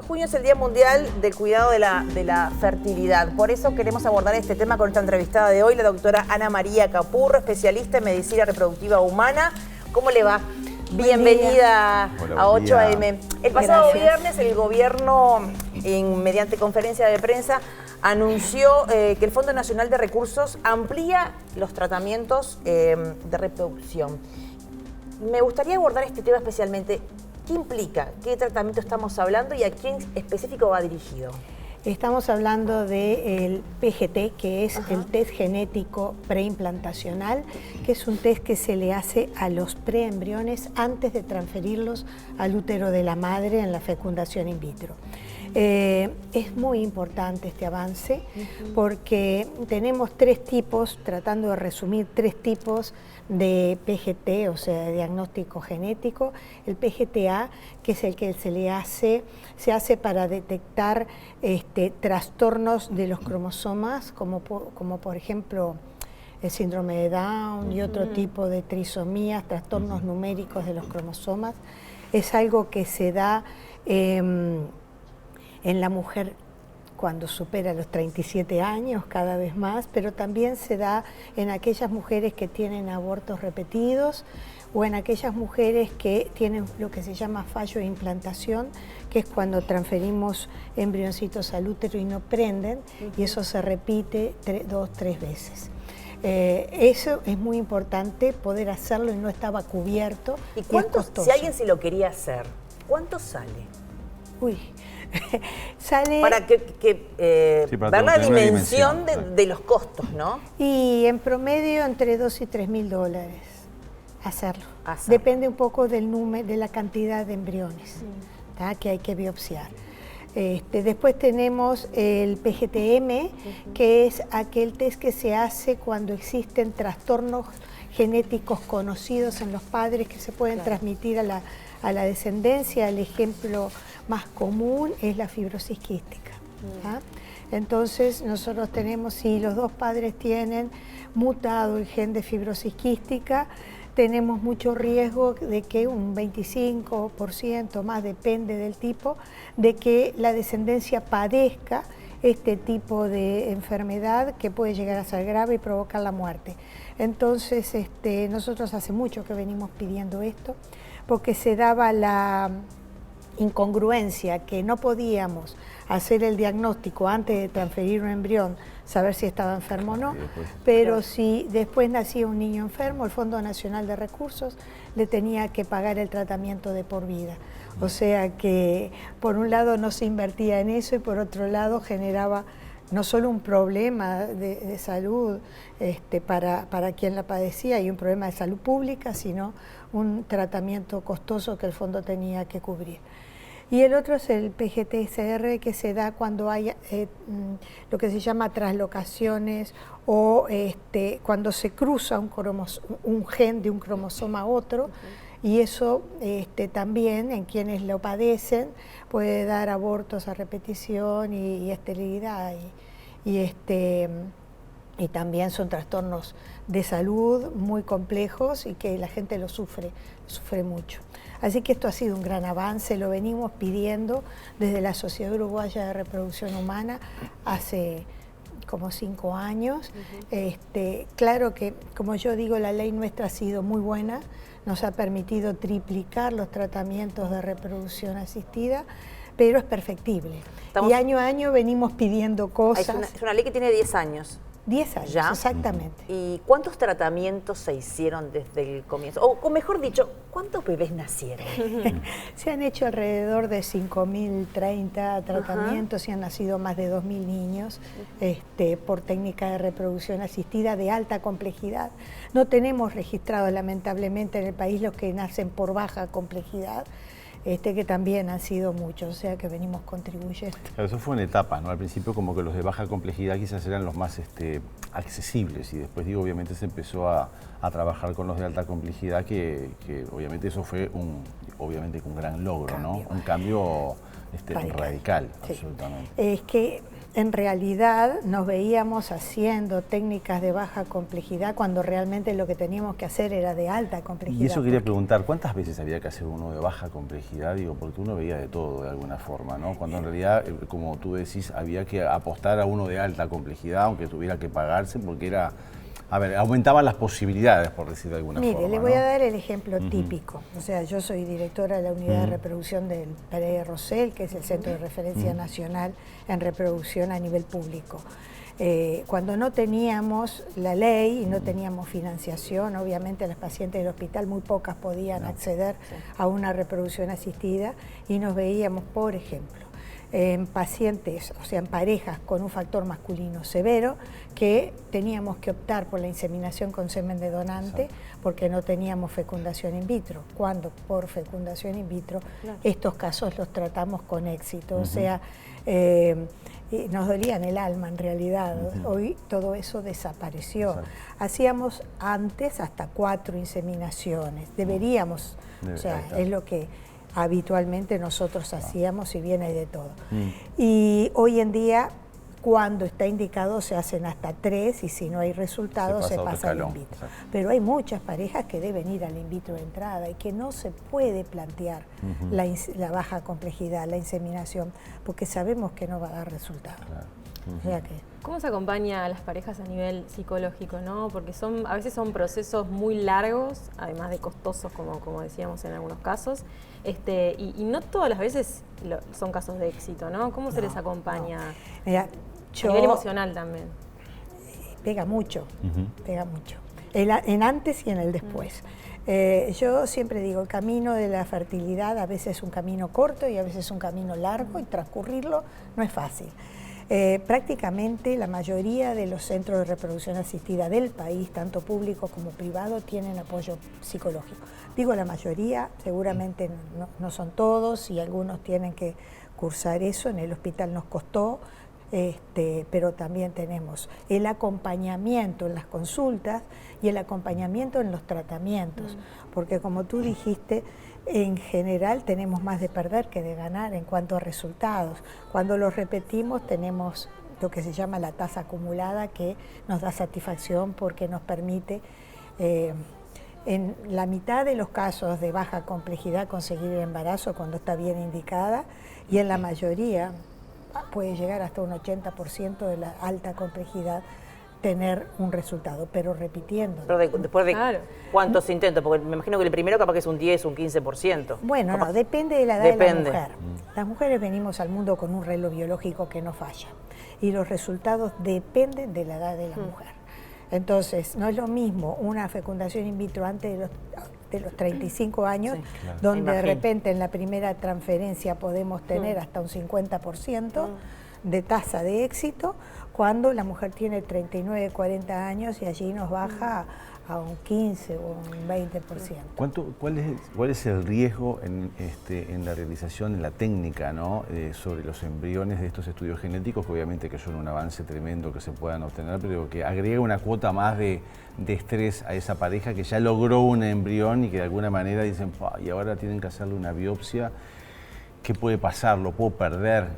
junio es el Día Mundial del Cuidado de la Fertilidad. Por eso queremos abordar este tema con esta entrevistada de hoy, la doctora Ana María Capurro, especialista en medicina reproductiva humana. ¿Cómo le va? Bienvenida a 8am. El pasado viernes el gobierno, mediante conferencia de prensa, anunció que el Fondo Nacional de Recursos amplía los tratamientos de reproducción. Me gustaría abordar este tema especialmente. ¿Qué implica? ¿Qué tratamiento estamos hablando y a quién específico va dirigido? Estamos hablando del PGT, que es el test genético preimplantacional, que es un test que se le hace a los preembriones antes de transferirlos al útero de la madre en la fecundación in vitro. Es muy importante este avance porque tenemos tres tipos, tratando de resumir, tres tipos de PGT, o sea, de diagnóstico genético. El PGT-A, que es el que se hace para detectar trastornos de los cromosomas, como por ejemplo el síndrome de Down y otro tipo de trisomías, trastornos numéricos de los cromosomas. Es algo que se da en la mujer cuando supera los 37 años, cada vez más, pero también se da en aquellas mujeres que tienen abortos repetidos o en aquellas mujeres que tienen lo que se llama fallo de implantación, que es cuando transferimos embrioncitos al útero y no prenden, y eso se repite 2 o 3 veces. Eso es muy importante, poder hacerlo, y no estaba cubierto. ¿Y cuánto, si alguien se lo quería hacer, cuánto sale? Uy, sale... Para ver la dimensión de los costos, ¿no? Y en promedio entre $2.000 y $3.000 hacerlo. Depende un poco del número, de la cantidad de embriones que hay que biopsiar. Después tenemos el PGT-M, que es aquel test que se hace cuando existen trastornos genéticos conocidos en los padres que se pueden transmitir a la descendencia. El ejemplo más común es la fibrosis quística. Entonces nosotros tenemos, si los dos padres tienen mutado el gen de fibrosis quística, tenemos mucho riesgo de que un 25% más, depende del tipo, de que la descendencia padezca este tipo de enfermedad que puede llegar a ser grave y provocar la muerte. Entonces nosotros hace mucho que venimos pidiendo esto, porque se daba la incongruencia que no podíamos hacer el diagnóstico antes de transferir un embrión, saber si estaba enfermo o no, pero si después nacía un niño enfermo, el Fondo Nacional de Recursos le tenía que pagar el tratamiento de por vida. O sea que por un lado no se invertía en eso y por otro lado generaba no solo un problema de salud para quien la padecía y un problema de salud pública, sino un tratamiento costoso que el fondo tenía que cubrir. Y el otro es el PGT-SR, que se da cuando hay lo que se llama traslocaciones o cuando se cruza un gen de un cromosoma a otro, y eso también en quienes lo padecen puede dar abortos a repetición y esterilidad. Y también son trastornos de salud muy complejos y que la gente lo sufre mucho. Así que esto ha sido un gran avance, lo venimos pidiendo desde la Sociedad Uruguaya de Reproducción Humana hace como 5 años. Claro que, como yo digo, la ley nuestra ha sido muy buena, nos ha permitido triplicar los tratamientos de reproducción asistida, pero es perfectible. Y año a año venimos pidiendo cosas. Es una ley que tiene 10 años. 10 años, ¿ya? Exactamente. ¿Y cuántos tratamientos se hicieron desde el comienzo? O mejor dicho, ¿cuántos bebés nacieron? Se han hecho alrededor de 5.030 tratamientos y han nacido más de 2.000 niños por técnica de reproducción asistida de alta complejidad. No tenemos registrados, lamentablemente, en el país los que nacen por baja complejidad, que también han sido muchos, o sea que venimos contribuyendo. Claro, eso fue una etapa, ¿no? Al principio como que los de baja complejidad quizás eran los más accesibles y después obviamente se empezó a trabajar con los de alta complejidad que obviamente eso fue un gran logro, ¿no? Un cambio radical, sí. Absolutamente. Es que en realidad nos veíamos haciendo técnicas de baja complejidad cuando realmente lo que teníamos que hacer era de alta complejidad. Y eso quería preguntar, ¿cuántas veces había que hacer uno de baja complejidad? Digo, porque uno veía de todo de alguna forma, ¿no? Cuando en realidad, como tú decís, había que apostar a uno de alta complejidad, aunque tuviera que pagarse, porque era... A ver, aumentaban las posibilidades, por decir de alguna forma. Mire, le voy a dar el ejemplo típico. O sea, yo soy directora de la unidad de reproducción del Pérez Rosell, que es el Centro de Referencia Nacional en Reproducción a nivel público. Cuando no teníamos la ley y no teníamos financiación, obviamente las pacientes del hospital muy pocas podían acceder a una reproducción asistida y nos veíamos, por ejemplo, en pacientes, o sea, en parejas con un factor masculino severo, que teníamos que optar por la inseminación con semen de donante porque no teníamos fecundación in vitro, cuando por fecundación in vitro estos casos los tratamos con éxito, o sea, nos dolía en el alma en realidad. Hoy todo eso desapareció. Hacíamos antes hasta 4 inseminaciones, deberíamos, o sea, es lo que habitualmente nosotros hacíamos y bien hay de todo. Y hoy en día, cuando está indicado, se hacen hasta 3 y si no hay resultados se pasa al in vitro. Pero hay muchas parejas que deben ir al in vitro de entrada y que no se puede plantear la baja complejidad, la inseminación, porque sabemos que no va a dar resultado. O sea que... ¿Cómo se acompaña a las parejas a nivel psicológico, no? Porque a veces son procesos muy largos, además de costosos, como decíamos en algunos casos, y no todas las veces son casos de éxito, ¿no? ¿Cómo se les acompaña? Mira, a nivel emocional también. Pega mucho, pega mucho. En antes y en el después. Yo siempre digo, el camino de la fertilidad a veces es un camino corto y a veces es un camino largo y transcurrirlo no es fácil. Prácticamente la mayoría de los centros de reproducción asistida del país, tanto público como privado, tienen apoyo psicológico. Digo la mayoría, seguramente no son todos y algunos tienen que cursar eso, en el hospital nos costó, pero también tenemos el acompañamiento en las consultas y el acompañamiento en los tratamientos, porque como tú dijiste, en general tenemos más de perder que de ganar en cuanto a resultados. Cuando los repetimos tenemos lo que se llama la tasa acumulada, que nos da satisfacción porque nos permite en la mitad de los casos de baja complejidad conseguir el embarazo cuando está bien indicada, y en la mayoría puede llegar hasta un 80% de la alta complejidad tener un resultado, pero repitiendo. Pero después de cuántos intentos, porque me imagino que el primero capaz que es un 10, un 15%. Bueno, no, depende de la edad de la mujer. Las mujeres venimos al mundo con un reloj biológico que no falla y los resultados dependen de la edad de la mujer. Entonces, no es lo mismo una fecundación in vitro antes de los 35 años, donde de repente en la primera transferencia podemos tener hasta un 50% de tasa de éxito, cuando la mujer tiene 39, 40 años y allí nos baja a un 15 o un 20%. ¿Cuál es el riesgo en la realización, en la técnica, ¿no? Sobre los embriones de estos estudios genéticos, que obviamente que son un avance tremendo que se puedan obtener, pero que agrega una cuota más de estrés a esa pareja que ya logró un embrión y que de alguna manera dicen, y ahora tienen que hacerle una biopsia? ¿Qué puede pasar? ¿Lo puedo perder?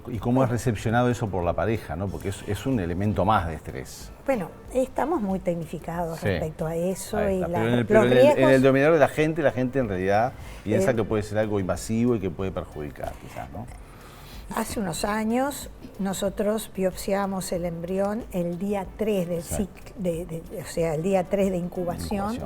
¿Y cómo es recepcionado eso por la pareja, ¿no? Porque es un elemento más de estrés. Bueno, estamos muy tecnificados respecto a eso. Y pero en el denominador de la gente en realidad piensa que puede ser algo invasivo y que puede perjudicar, quizás, ¿no? Hace unos años nosotros biopsiamos el embrión el día 3 del ciclo, o sea, el día 3 de incubación.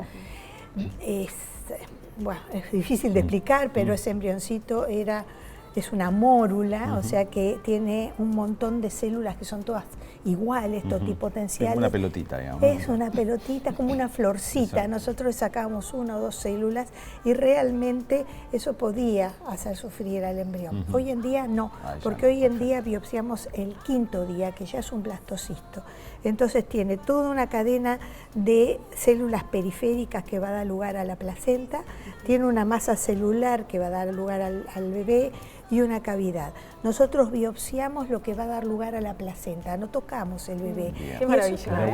Bueno, es difícil de explicar, pero ese embrioncito es una mórula, o sea que tiene un montón de células que son todas iguales, totipotenciales. Es una pelotita, digamos. Es una pelotita, como una florcita. Nosotros le sacamos 1 o 2 células y realmente eso podía hacer sufrir al embrión. Hoy en día no, porque hoy en día biopsiamos el 5.º día, que ya es un blastocisto. Entonces tiene toda una cadena de células periféricas que va a dar lugar a la placenta, tiene una masa celular que va a dar lugar al bebé y una cavidad. Nosotros biopsiamos lo que va a dar lugar a la placenta, no tocamos el bebé. Qué maravilla.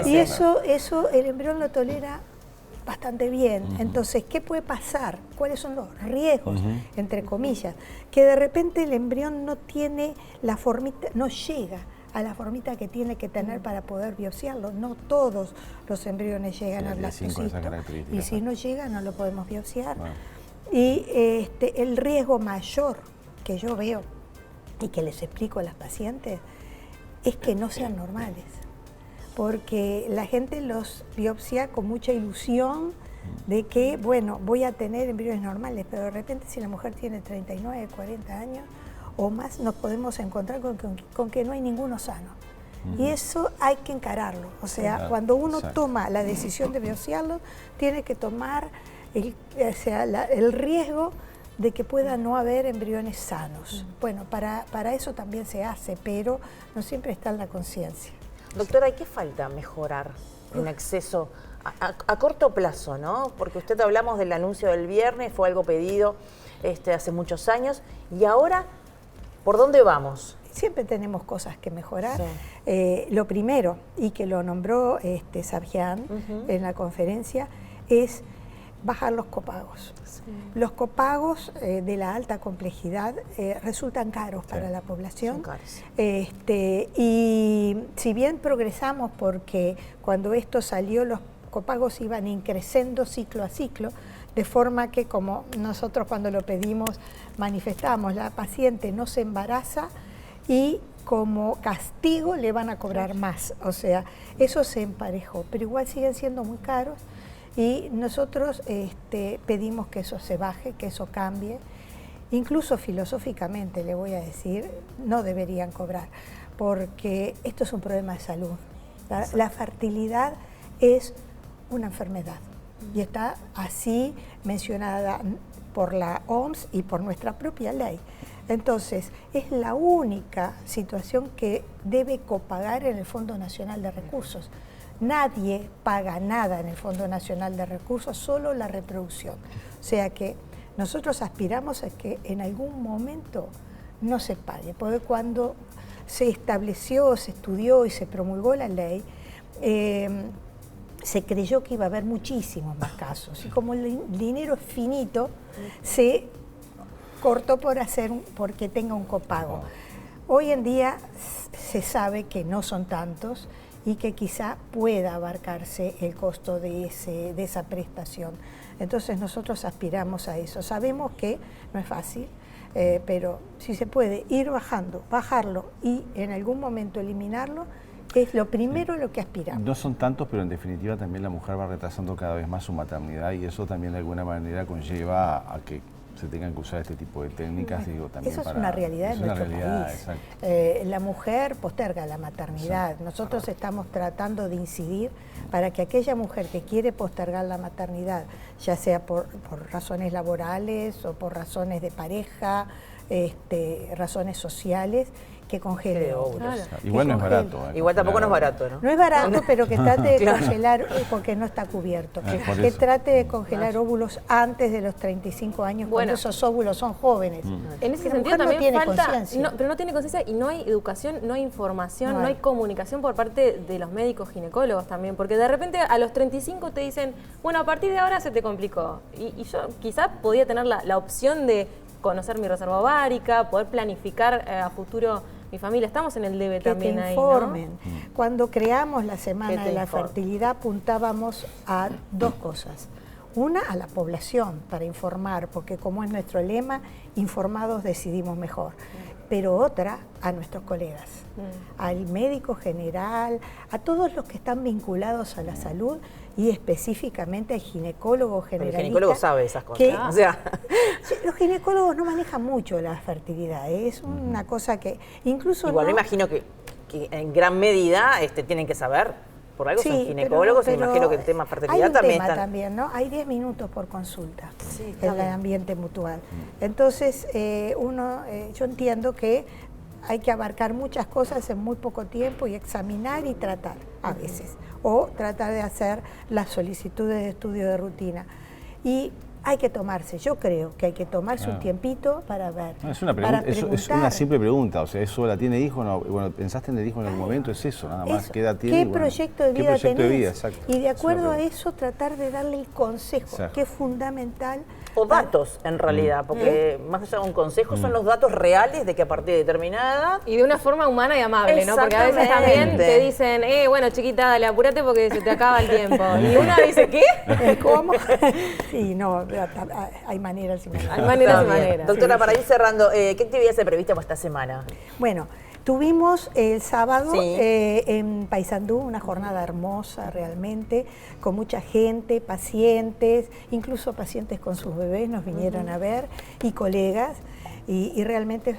Y eso el embrión lo tolera bastante bien. Entonces, ¿qué puede pasar? ¿Cuáles son los riesgos, entre comillas? Que de repente el embrión no tiene la formita, no llega a la formita que tiene que tener para poder biopsiarlo. No todos los embriones llegan al lactocisto. Y si no llega, no lo podemos biopsiar. Bueno. Y el riesgo mayor que yo veo y que les explico a las pacientes es que no sean normales. Porque la gente los biopsia con mucha ilusión de que, bueno, voy a tener embriones normales, pero de repente si la mujer tiene 39, 40 años o más, nos podemos encontrar con que no hay ninguno sano. Y eso hay que encararlo. O sea, cuando uno toma la decisión de biopsiarlo, tiene que tomar el riesgo de que pueda no haber embriones sanos. Bueno, para eso también se hace, pero no siempre está en la conciencia. Doctora, ¿y qué falta mejorar en acceso a corto plazo, no? Porque usted hablamos del anuncio del viernes, fue algo pedido hace muchos años, y ahora, ¿por dónde vamos? Siempre tenemos cosas que mejorar. Sí. Lo primero, y que lo nombró Sabian en la conferencia, es bajar los copagos. Sí. Los copagos de la alta complejidad resultan caros para la población. Son caros. Y si bien progresamos, porque cuando esto salió los copagos iban increciendo ciclo a ciclo, de forma que, como nosotros cuando lo pedimos manifestamos, la paciente no se embaraza y como castigo le van a cobrar más. O sea, eso se emparejó, pero igual siguen siendo muy caros. Y nosotros pedimos que eso se baje, que eso cambie. Incluso filosóficamente, le voy a decir, no deberían cobrar, porque esto es un problema de salud. La fertilidad es una enfermedad y está así mencionada por la OMS y por nuestra propia ley. Entonces, es la única situación que debe copagar en el Fondo Nacional de Recursos. Nadie paga nada en el Fondo Nacional de Recursos, solo la reproducción. O sea que nosotros aspiramos a que en algún momento no se pague, porque cuando se estableció, se estudió y se promulgó la ley, se creyó que iba a haber muchísimos más casos. Y como el dinero es finito, se cortó porque tenga un copago. Hoy en día se sabe que no son tantos, y que quizá pueda abarcarse el costo de esa prestación. Entonces nosotros aspiramos a eso. Sabemos que no es fácil, pero si se puede ir bajarlo y en algún momento eliminarlo, es lo primero lo que aspiramos. No son tantos, pero en definitiva también la mujer va retrasando cada vez más su maternidad, y eso también de alguna manera conlleva a que se tengan que usar este tipo de técnicas. Digo, también eso es una realidad en nuestro país. La mujer posterga la maternidad. Exacto. Nosotros estamos tratando de incidir para que aquella mujer que quiere postergar la maternidad, ya sea por razones laborales o por razones de pareja, razones sociales, que congele óvulos. Claro. Igual no es barato. Igual tampoco no es barato, ¿no? No es barato, pero que trate de congelar, porque no está cubierto. Que trate de congelar óvulos antes de los 35 años, cuando esos óvulos son jóvenes. En ese sentido también falta, pero no tiene conciencia, y no hay educación, no hay información, no hay comunicación por parte de los médicos ginecólogos también, porque de repente a los 35 te dicen, bueno, a partir de ahora se te complicó. Y yo quizás podía tener la opción de conocer mi reserva ovárica, poder planificar a futuro mi familia. Estamos en el debe también ahí, ¿no? Cuando creamos la Semana de la Fertilidad apuntábamos a dos cosas. Una, a la población, para informar, porque como es nuestro lema, informados decidimos mejor. Pero otra, a nuestros colegas, al médico general, a todos los que están vinculados a la salud, y específicamente al ginecólogo generalista. El ginecólogo sabe esas cosas. Los ginecólogos no manejan mucho la fertilidad, es una cosa que incluso... Igual me imagino que en gran medida tienen que saber, por algo son ginecólogos, pero me imagino que el tema fertilidad también está... también, ¿no? Hay 10 minutos por consulta en el ambiente mutual. Entonces, yo entiendo que hay que abarcar muchas cosas en muy poco tiempo y examinar y tratar a veces, o tratar de hacer las solicitudes de estudio de rutina. Y hay que tomarse, yo creo que hay que tomarse un tiempito para ver. No, es una es una simple pregunta, o sea, ¿es sola, tiene hijos? No, bueno, ¿pensaste en el hijo en algún momento? Es eso, nada más. ¿Qué edad tiene? ¿Qué proyecto de vida ¿qué proyecto tenés? de vida? Exacto. Y de acuerdo a eso tratar de darle el consejo, que es fundamental. O datos, en realidad, porque más allá de un consejo son los datos reales de que a partir de determinada edad... Y de una forma humana y amable, ¿no? Porque a veces también te dicen, bueno, chiquita, dale, apúrate porque se te acaba el tiempo. Y una dice, ¿qué? ¿Cómo? Sí, no, hay maneras y maneras. Hay maneras y maneras. Doctora, para ir cerrando, ¿qué actividades se prevista para esta semana? Bueno, tuvimos el sábado en Paysandú una jornada hermosa realmente, con mucha gente, pacientes, incluso pacientes con sus bebés nos vinieron a ver y colegas y realmente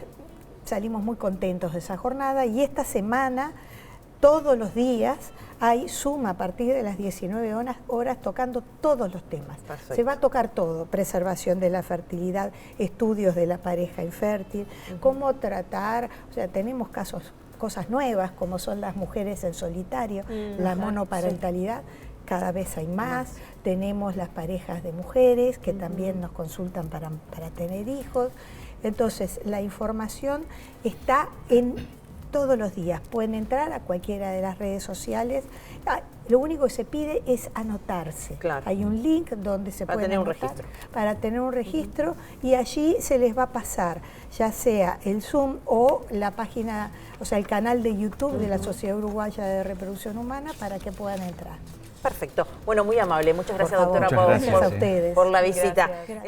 salimos muy contentos de esa jornada y esta semana todos los días hay Zoom a partir de las 19 horas tocando todos los temas. Perfecto. Se va a tocar todo, preservación de la fertilidad, estudios de la pareja infértil, cómo tratar, o sea, tenemos cosas nuevas como son las mujeres en solitario, la monoparentalidad, cada vez hay más, tenemos las parejas de mujeres que también nos consultan para tener hijos, entonces la información está en todos los días, pueden entrar a cualquiera de las redes sociales, lo único que se pide es anotarse. Claro. Hay un link donde se puede anotar para tener un registro y allí se les va a pasar ya sea el Zoom o la página, o sea el canal de YouTube de la Sociedad Uruguaya de Reproducción Humana para que puedan entrar. Perfecto. Bueno, muy amable. Muchas gracias, doctora, gracias a ustedes por la visita. Gracias.